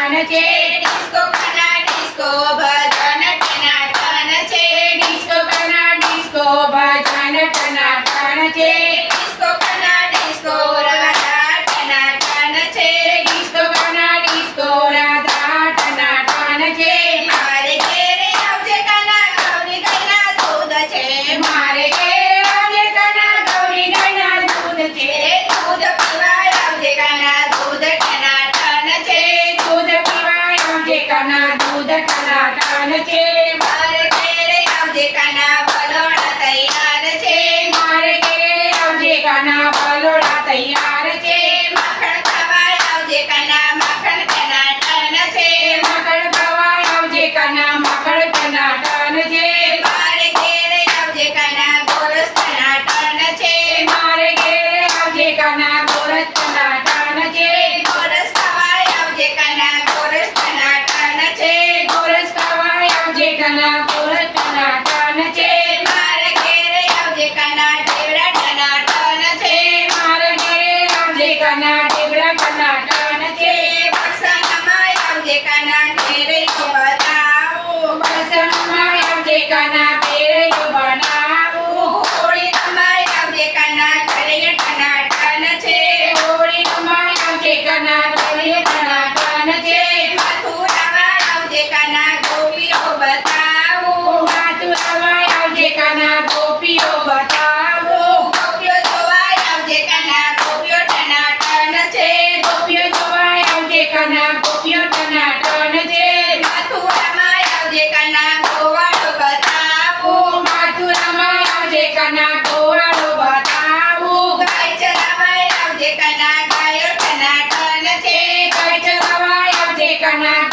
ટનાટન છે disco કના disco ભજન ટનાટન છે disco કના disco ભજન ટનાટન છે ડિસ્કો કના ડિસ્કો રાધા ટનાટન છે ડિસ્કો કના ડિસ્કો રાધા ટનાટન છે મારે ઘેરે આવજે કના ગૌરી ગઈના દૂધ છે મારે ઘેરે આવજે કના ગૌરી ગઈના દૂધ છે દૂધ પીવા આવજે કના દૂધ ટનાટન છે દૂધ પીવા આવજે કના દૂધ ટનાટન છે મારે ઘેરે આવજે કના બલોડા તૈયાર છે મારે ઘેરે આવજે કના બલોડા તૈયાર છે માખણ ખાવા આવજે કના માખણ ટનાટન છે માખણ ખાવા આવજે કના માખણ ટનાટન છે મારે ઘેરે આવજે કના ગોરસ ટનાટન છે મારે ઘેરે આવજે કના ગોરસ ટનાટન છે ગોરસ ખાવા આવજે કના ગોરસ ટનાટન છે ગોરસ ખાવા આવજે કના ગોરસ ટનાટન છે મારે ઘેરે આવજે કના ઢેબરા ટનાટન છે મારે ઘેરે આવજે કના ઢેબરા ટનાટન છે બરસાનામાં આવજે કના ઘેરૈયો બનાવું બરસાનામાં આવજે કના ઘેરૈયો બનાવું હોળી રમાય આવજે કના ઘરેય ટનાટન છે હોળી રમાય આવજે કના ઘરેય ટનાટન છે મથુરામાં આવજે કના ગોપીઓ બતાવું મથુરામાં આવજે કના ગોપીઓ બતાવું ગોપીઓ જોવા આવજે કના ગોપીઓ ટનાટન છે ગોપીઓ જોવા આવજે કના ગોપીઓ ટનાટન છે મથુરામાં આવજે કના ગોવાળો બતાવું મથુરામાં આવજે કના ગોવાળો બતાવું ગાય ચરાવાય આવજે કના ગાયો ટનાટન છે ગાય ચરાવાય આવજે કના